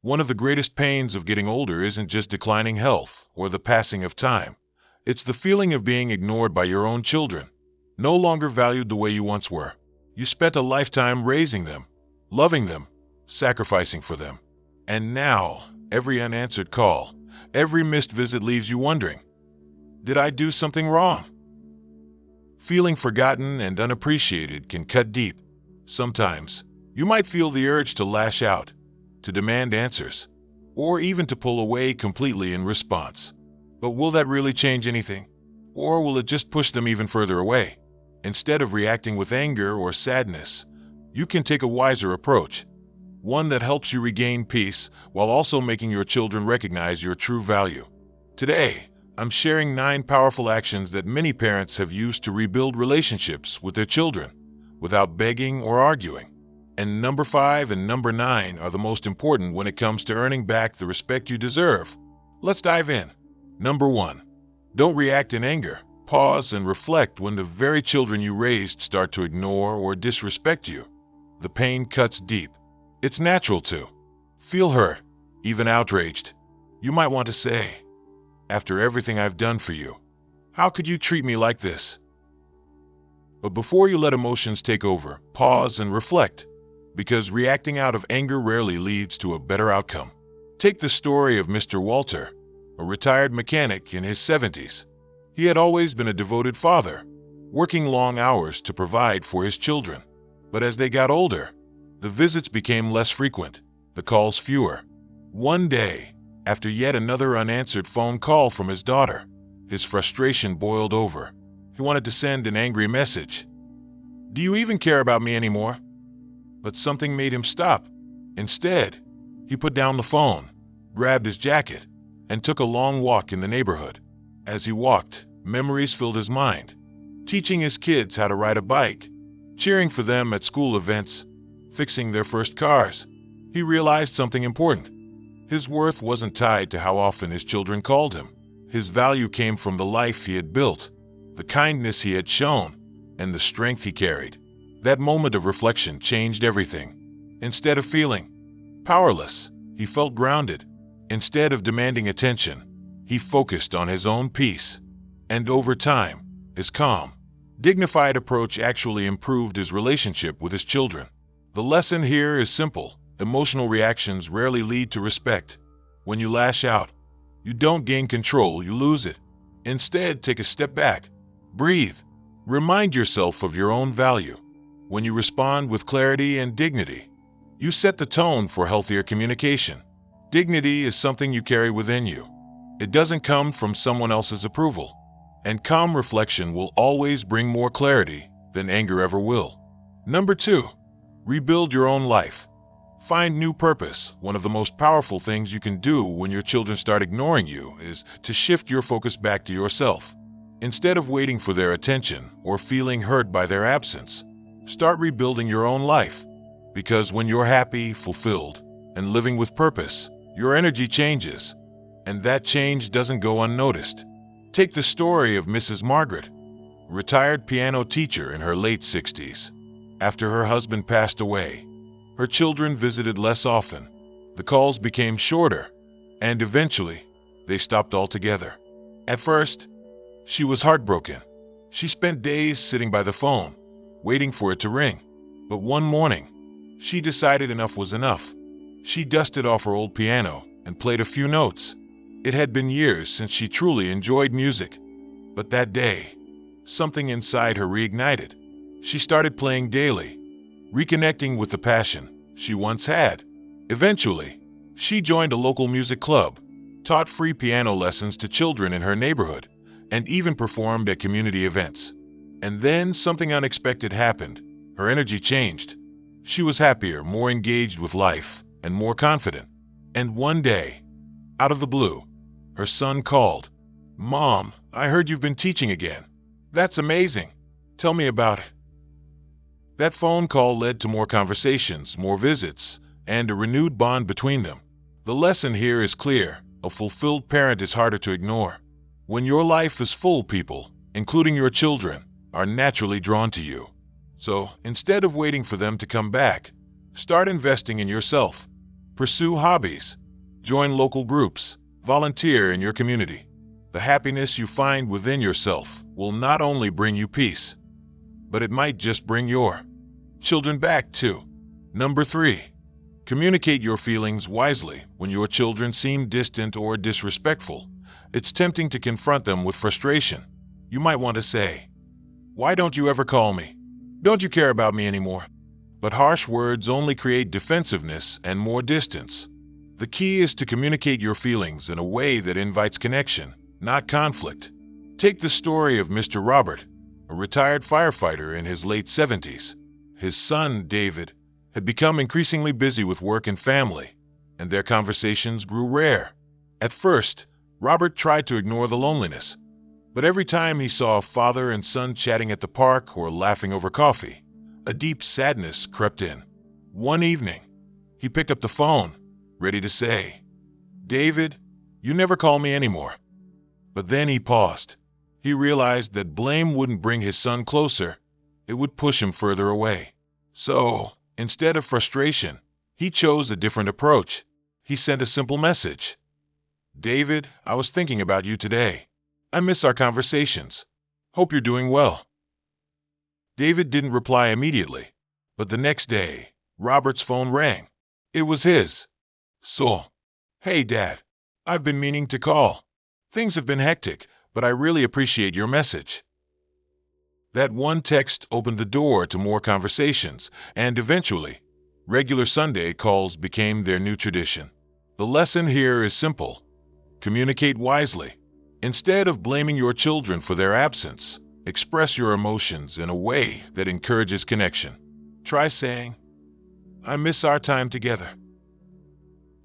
One of the greatest pains of getting older isn't just declining health or the passing of time. It's the feeling of being ignored by your own children, no longer valued the way you once were. You spent a lifetime raising them, loving them, sacrificing for them. And now, every unanswered call, every missed visit leaves you wondering, did I do something wrong? Feeling forgotten and unappreciated can cut deep. Sometimes, you might feel the urge to lash out, to demand answers, or even to pull away completely in response. But will that really change anything? Or will it just push them even further away? Instead of reacting with anger or sadness, you can take a wiser approach, one that helps you regain peace while also making your children recognize your true value. Today, I'm sharing 9 powerful actions that many parents have used to rebuild relationships with their children without begging or arguing. And number 5 and number 9 are the most important when it comes to earning back the respect you deserve. Let's dive in. Number 1. Don't react in anger. Pause and reflect when the very children you raised start to ignore or disrespect you. The pain cuts deep. It's natural to feel hurt, even outraged. You might want to say, after everything I've done for you, how could you treat me like this? But before you let emotions take over, pause and reflect, because reacting out of anger rarely leads to a better outcome. Take the story of Mr. Walter, a retired mechanic in his 70s. He had always been a devoted father, working long hours to provide for his children. But as they got older, the visits became less frequent, the calls fewer. One day, after yet another unanswered phone call from his daughter, his frustration boiled over. He wanted to send an angry message. Do you even care about me anymore? But something made him stop. Instead, he put down the phone, grabbed his jacket, and took a long walk in the neighborhood. As he walked, memories filled his mind. Teaching his kids how to ride a bike, cheering for them at school events, fixing their first cars. He realized something important. His worth wasn't tied to how often his children called him. His value came from the life he had built, the kindness he had shown, and the strength he carried. That moment of reflection changed everything. Instead of feeling powerless, he felt grounded. Instead of demanding attention, he focused on his own peace. And over time, his calm, dignified approach actually improved his relationship with his children. The lesson here is simple. Emotional reactions rarely lead to respect. When you lash out, you don't gain control, you lose it. Instead, take a step back. Breathe. Remind yourself of your own value. When you respond with clarity and dignity, you set the tone for healthier communication. Dignity is something you carry within you. It doesn't come from someone else's approval. And calm reflection will always bring more clarity than anger ever will. Number 2. Rebuild your own life. Find new purpose. One of the most powerful things you can do when your children start ignoring you is to shift your focus back to yourself. Instead of waiting for their attention or feeling hurt by their absence, start rebuilding your own life. Because when you're happy, fulfilled, and living with purpose, your energy changes. And that change doesn't go unnoticed. Take the story of Mrs. Margaret, a retired piano teacher in her late 60s. After her husband passed away, her children visited less often. The calls became shorter, and eventually, they stopped altogether. At first, she was heartbroken. She spent days sitting by the phone, waiting for it to ring. But one morning, she decided enough was enough. She dusted off her old piano and played a few notes. It had been years since she truly enjoyed music. But that day, something inside her reignited. She started playing daily, reconnecting with the passion she once had. Eventually, she joined a local music club, taught free piano lessons to children in her neighborhood, and even performed at community events. And then something unexpected happened. Her energy changed. She was happier, more engaged with life, and more confident. And one day, out of the blue, her son called. "Mom, I heard you've been teaching again. That's amazing. Tell me about it." That phone call led to more conversations, more visits, and a renewed bond between them. The lesson here is clear. A fulfilled parent is harder to ignore. When your life is full, people, including your children, are naturally drawn to you. So, instead of waiting for them to come back, start investing in yourself. Pursue hobbies. Join local groups. Volunteer in your community. The happiness you find within yourself will not only bring you peace, but it might just bring your children back too. Number 3. Communicate your feelings wisely. When your children seem distant or disrespectful, it's tempting to confront them with frustration. You might want to say, "Why don't you ever call me? Don't you care about me anymore?" But harsh words only create defensiveness and more distance. The key is to communicate your feelings in a way that invites connection, not conflict. Take the story of Mr. Robert, a retired firefighter in his late 70s. His son, David, had become increasingly busy with work and family, and their conversations grew rare. At first, Robert tried to ignore the loneliness, but every time he saw a father and son chatting at the park or laughing over coffee, a deep sadness crept in. One evening, he picked up the phone, ready to say, "David, you never call me anymore." But then he paused. He realized that blame wouldn't bring his son closer, it would push him further away. So, instead of frustration, he chose a different approach. He sent a simple message. "David, I was thinking about you today. I miss our conversations. Hope you're doing well." David didn't reply immediately, but the next day, Robert's phone rang. It was his. "So, hey Dad, I've been meaning to call. Things have been hectic, but I really appreciate your message." That one text opened the door to more conversations, and eventually, regular Sunday calls became their new tradition. The lesson here is simple. Communicate wisely. Instead of blaming your children for their absence, express your emotions in a way that encourages connection. Try saying, "I miss our time together.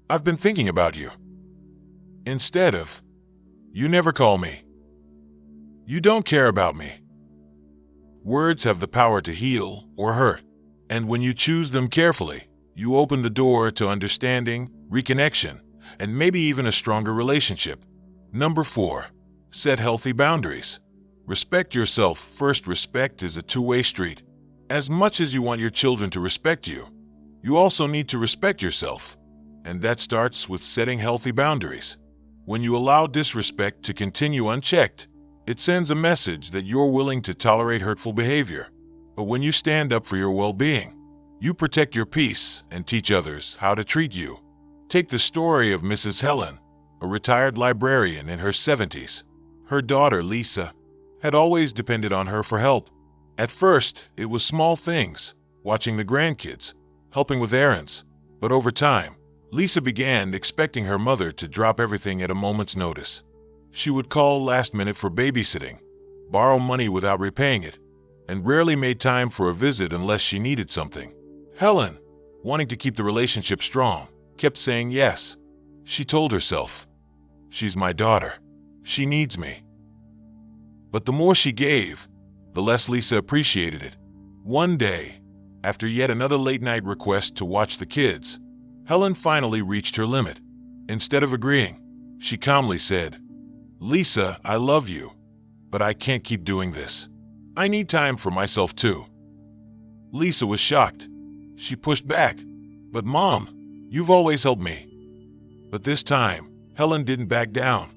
I've been thinking about you." Instead of, "You never call me. You don't care about me." Words have the power to heal or hurt, and when you choose them carefully, you open the door to understanding, reconnection, and maybe even a stronger relationship. Number 4. Set healthy boundaries. Respect yourself first. Respect is a two-way street. As much as you want your children to respect you, you also need to respect yourself, and that starts with setting healthy boundaries. When you allow disrespect to continue unchecked, it sends a message that you're willing to tolerate hurtful behavior. But when you stand up for your well-being, you protect your peace and teach others how to treat you. Take the story of Mrs. Helen, a retired librarian in her 70s. Her daughter, Lisa, had always depended on her for help. At first, it was small things, watching the grandkids, helping with errands. But over time, Lisa began expecting her mother to drop everything at a moment's notice. She would call last minute for babysitting, borrow money without repaying it, and rarely made time for a visit unless she needed something. Helen, wanting to keep the relationship strong, kept saying yes. She told herself, "She's my daughter. She needs me." But the more she gave, the less Lisa appreciated it. One day, after yet another late-night request to watch the kids, Helen finally reached her limit. Instead of agreeing, she calmly said, "Lisa, I love you, but I can't keep doing this. I need time for myself too." Lisa was shocked. She pushed back, "But Mom, you've always helped me." But this time, Helen didn't back down.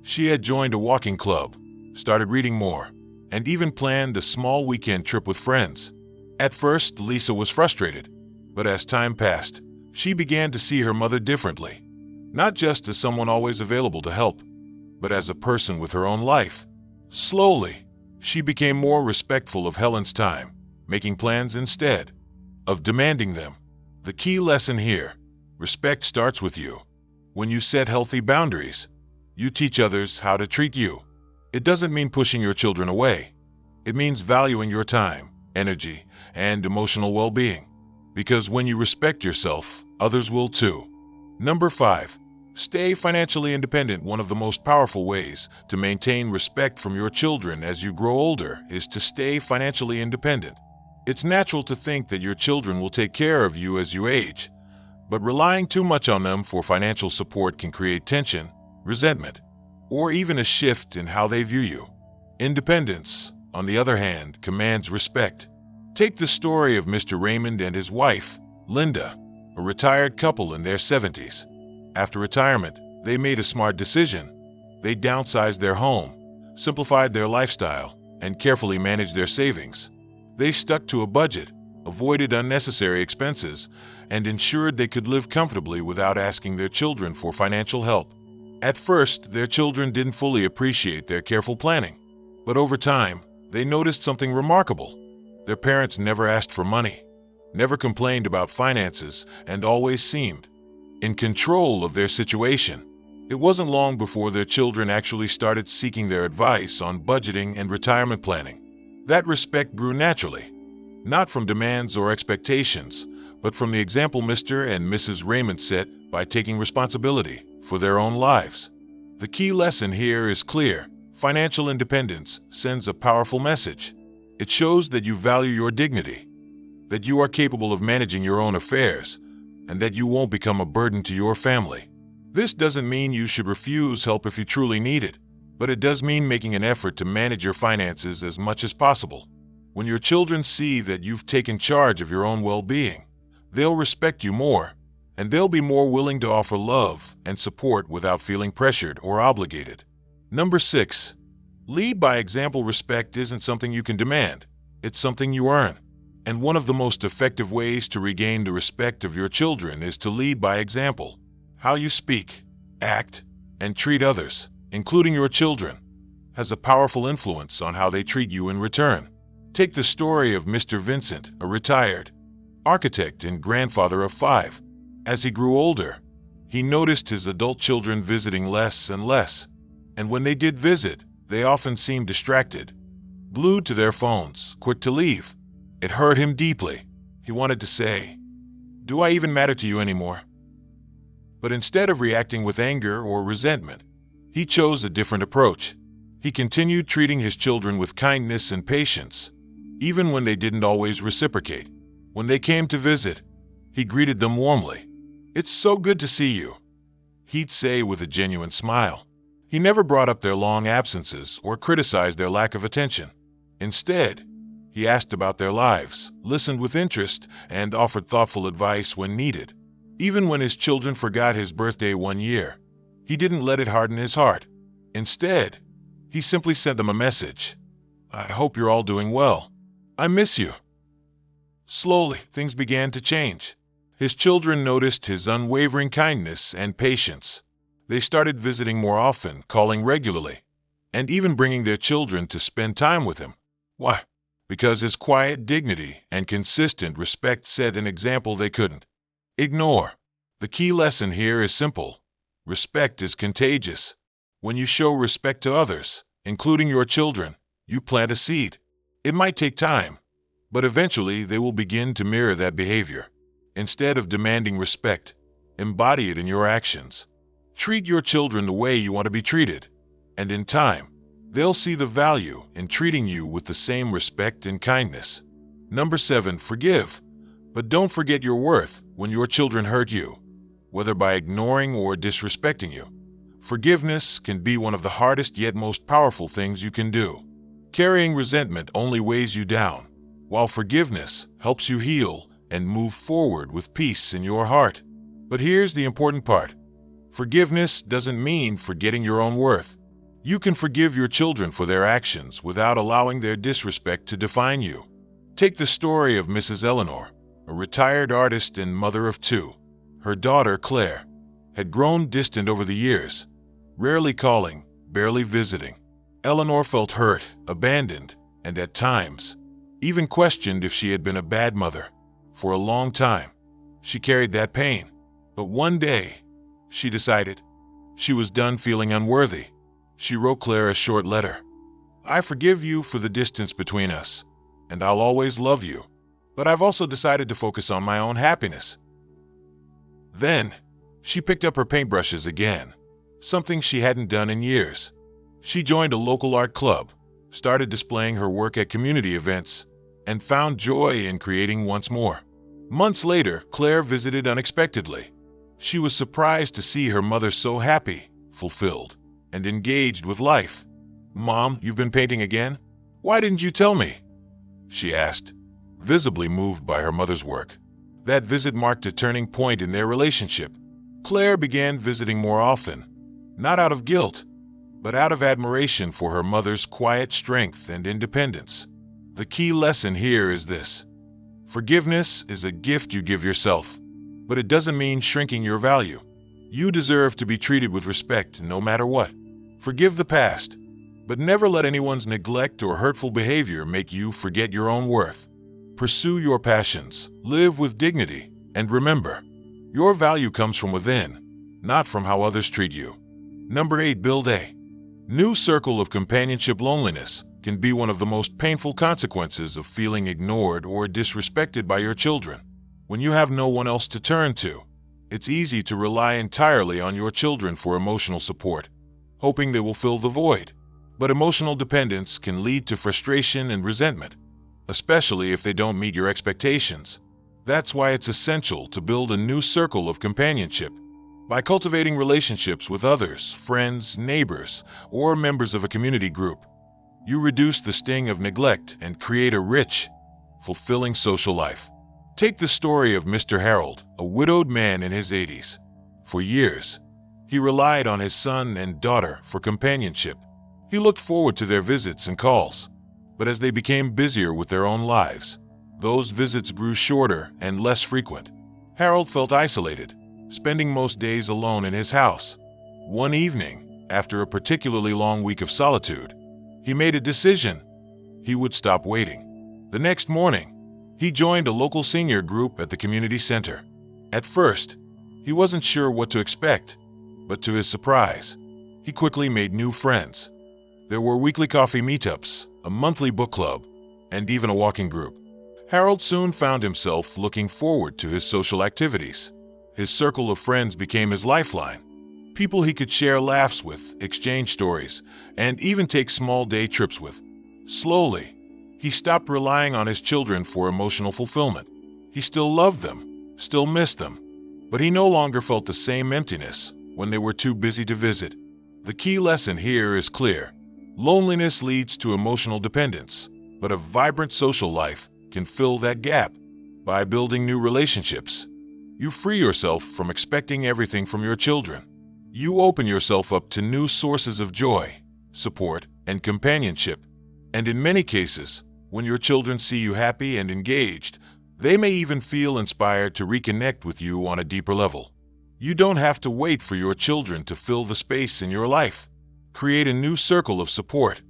She had joined a walking club, started reading more, and even planned a small weekend trip with friends. At first, Lisa was frustrated, but as time passed, she began to see her mother differently, not just as someone always available to help, but as a person with her own life. Slowly, she became more respectful of Helen's time, making plans instead of demanding them. The key lesson here: respect starts with you. When you set healthy boundaries, you teach others how to treat you. It doesn't mean pushing your children away. It means valuing your time, energy, and emotional well-being. Because when you respect yourself, others will too. Number 5. Stay financially independent. One of the most powerful ways to maintain respect from your children as you grow older is to stay financially independent. It's natural to think that your children will take care of you as you age, but relying too much on them for financial support can create tension, resentment, or even a shift in how they view you. Independence, on the other hand, commands respect. Take the story of Mr. Raymond and his wife, Linda. a retired couple in their 70s. After retirement, they made a smart decision. They downsized their home, simplified their lifestyle, and carefully managed their savings. They stuck to a budget, avoided unnecessary expenses, and ensured they could live comfortably without asking their children for financial help. At first, their children didn't fully appreciate their careful planning. But over time, they noticed something remarkable. Their parents never asked for money, never complained about finances, and always seemed in control of their situation. It wasn't long before their children actually started seeking their advice on budgeting and retirement planning. That respect grew naturally, not from demands or expectations, but from the example Mr. and Mrs. Raymond set by taking responsibility for their own lives. The key lesson here is clear. Financial independence sends a powerful message. It shows that you value your dignity, that you are capable of managing your own affairs, and that you won't become a burden to your family. This doesn't mean you should refuse help if you truly need it, but it does mean making an effort to manage your finances as much as possible. When your children see that you've taken charge of your own well-being, they'll respect you more, and they'll be more willing to offer love and support without feeling pressured or obligated. Number 6. Lead by example. Respect isn't something you can demand, it's something you earn. And one of the most effective ways to regain the respect of your children is to lead by example. How you speak, act, and treat others, including your children, has a powerful influence on how they treat you in return. Take the story of Mr. Vincent, a retired architect and grandfather of 5. As he grew older, he noticed his adult children visiting less and less. And when they did visit, they often seemed distracted, glued to their phones, quick to leave. It hurt him deeply. He wanted to say, "Do I even matter to you anymore?" But instead of reacting with anger or resentment, he chose a different approach. He continued treating his children with kindness and patience, even when they didn't always reciprocate. When they came to visit, he greeted them warmly. "It's so good to see you," he'd say with a genuine smile. He never brought up their long absences or criticized their lack of attention. Instead, he asked about their lives, listened with interest, and offered thoughtful advice when needed. Even when his children forgot his birthday one year, he didn't let it harden his heart. Instead, he simply sent them a message. "I hope you're all doing well. I miss you." Slowly, things began to change. His children noticed his unwavering kindness and patience. They started visiting more often, calling regularly, and even bringing their children to spend time with him. Why? Because his quiet dignity and consistent respect set an example they couldn't ignore. The key lesson here is simple. Respect is contagious. When you show respect to others, including your children, you plant a seed. It might take time, but eventually they will begin to mirror that behavior. Instead of demanding respect, embody it in your actions. Treat your children the way you want to be treated, and in time, they'll see the value in treating you with the same respect and kindness. Number 7, forgive. But don't forget your worth when your children hurt you, whether by ignoring or disrespecting you. Forgiveness can be one of the hardest yet most powerful things you can do. Carrying resentment only weighs you down, while forgiveness helps you heal and move forward with peace in your heart. But here's the important part. Forgiveness doesn't mean forgetting your own worth. You can forgive your children for their actions without allowing their disrespect to define you. Take the story of Mrs. Eleanor, a retired artist and mother of 2. Her daughter, Claire, had grown distant over the years, rarely calling, barely visiting. Eleanor felt hurt, abandoned, and at times, even questioned if she had been a bad mother. For a long time, she carried that pain. But one day, she decided she was done feeling unworthy. She wrote Claire a short letter. "I forgive you for the distance between us, and I'll always love you, but I've also decided to focus on my own happiness." Then, she picked up her paintbrushes again, something she hadn't done in years. She joined a local art club, started displaying her work at community events, and found joy in creating once more. Months later, Claire visited unexpectedly. She was surprised to see her mother so happy, fulfilled, and engaged with life. "Mom, you've been painting again? Why didn't you tell me?" she asked, visibly moved by her mother's work. That visit marked a turning point in their relationship. Claire began visiting more often, not out of guilt, but out of admiration for her mother's quiet strength and independence. The key lesson here is this: forgiveness is a gift you give yourself, but it doesn't mean shrinking your value. You deserve to be treated with respect no matter what. Forgive the past, but never let anyone's neglect or hurtful behavior make you forget your own worth. Pursue your passions, live with dignity, and remember, your value comes from within, not from how others treat you. Number 8. Build a new circle of companionship. Loneliness can be one of the most painful consequences of feeling ignored or disrespected by your children. When you have no one else to turn to, it's easy to rely entirely on your children for emotional support, hoping they will fill the void. But emotional dependence can lead to frustration and resentment, especially if they don't meet your expectations. That's why it's essential to build a new circle of companionship. By cultivating relationships with others, friends, neighbors, or members of a community group, you reduce the sting of neglect and create a rich, fulfilling social life. Take the story of Mr. Harold, a widowed man in his 80s. For years, he relied on his son and daughter for companionship. He looked forward to their visits and calls, but as they became busier with their own lives, those visits grew shorter and less frequent. Harold felt isolated, spending most days alone in his house. One evening, after a particularly long week of solitude, he made a decision. He would stop waiting. The next morning, he joined a local senior group at the community center. At first, he wasn't sure what to expect, but to his surprise, he quickly made new friends. There were weekly coffee meetups, a monthly book club, and even a walking group. Harold soon found himself looking forward to his social activities. His circle of friends became his lifeline, people he could share laughs with, exchange stories, and even take small day trips with. Slowly, he stopped relying on his children for emotional fulfillment. He still loved them, still missed them, but he no longer felt the same emptiness when they were too busy to visit. The key lesson here is clear. Loneliness leads to emotional dependence, but a vibrant social life can fill that gap. By building new relationships, you free yourself from expecting everything from your children. You open yourself up to new sources of joy, support, and companionship. And in many cases, when your children see you happy and engaged, they may even feel inspired to reconnect with you on a deeper level. You don't have to wait for your children to fill the space in your life. Create a new circle of support,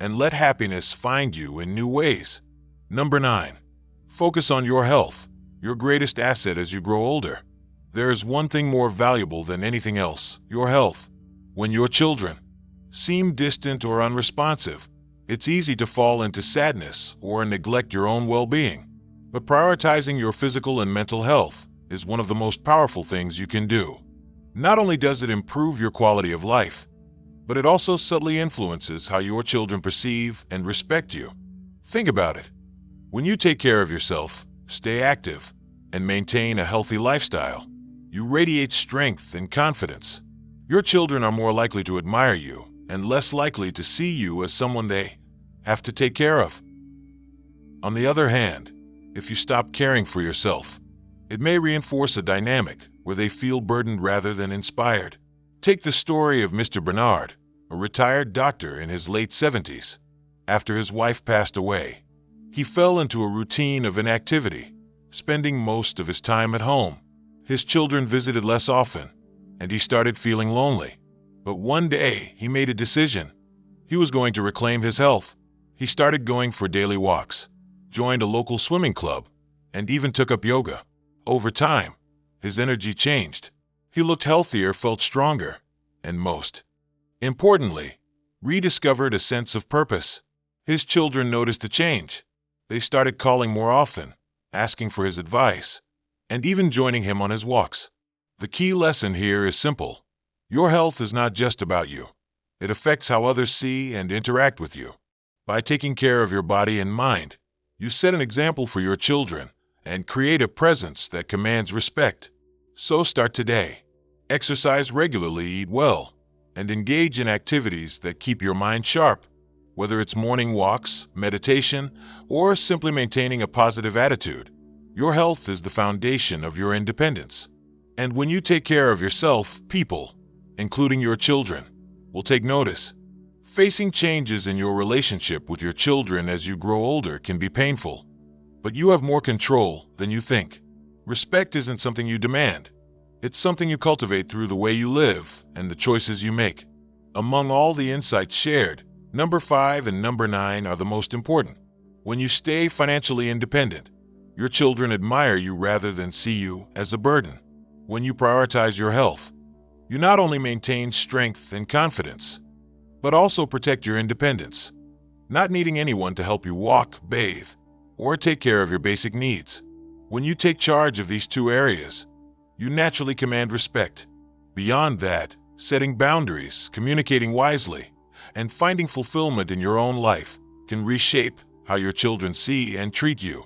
and let happiness find you in new ways. Number 9. Focus on your health, your greatest asset as you grow older. There is one thing more valuable than anything else: your health. When your children seem distant or unresponsive, it's easy to fall into sadness or neglect your own well-being. But prioritizing your physical and mental health is one of the most powerful things you can do. Not only does it improve your quality of life, but it also subtly influences how your children perceive and respect you. Think about it. When you take care of yourself, stay active, and maintain a healthy lifestyle, you radiate strength and confidence. Your children are more likely to admire you and less likely to see you as someone they have to take care of. On the other hand, if you stop caring for yourself, it may reinforce a dynamic where they feel burdened rather than inspired. Take the story of Mr. Bernard, a retired doctor in his late 70s. After his wife passed away, he fell into a routine of inactivity, spending most of his time at home. His children visited less often, and he started feeling lonely. But one day, he made a decision. He was going to reclaim his health. He started going for daily walks, joined a local swimming club, and even took up yoga. Over time, his energy changed. He looked healthier, felt stronger, and most importantly, rediscovered a sense of purpose. His children noticed the change. They started calling more often, asking for his advice, and even joining him on his walks. The key lesson here is simple. Your health is not just about you. It affects how others see and interact with you. By taking care of your body and mind, you set an example for your children and create a presence that commands respect. So start today. Exercise regularly, eat well, and engage in activities that keep your mind sharp. Whether it's morning walks, meditation, or simply maintaining a positive attitude, Your health is the foundation of your independence. And when you take care of yourself, people, including your children, will take notice. Facing changes in your relationship with your children as you grow older can be painful, but you have more control than you think. Respect isn't something you demand. It's something you cultivate through the way you live and the choices you make. Among all the insights shared, number 5 and number 9 are the most important. When you stay financially independent, your children admire you rather than see you as a burden. When you prioritize your health, you not only maintain strength and confidence, but also protect your independence, not needing anyone to help you walk, bathe, or take care of your basic needs. When you take charge of these two areas, you naturally command respect. Beyond that, setting boundaries, communicating wisely, and finding fulfillment in your own life can reshape how your children see and treat you.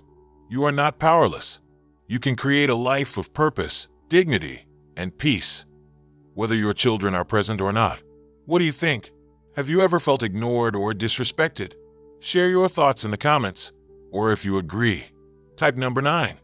You are not powerless. You can create a life of purpose, dignity, and peace, whether your children are present or not. What do you think? Have you ever felt ignored or disrespected? Share your thoughts in the comments, or if you agree, type number 9.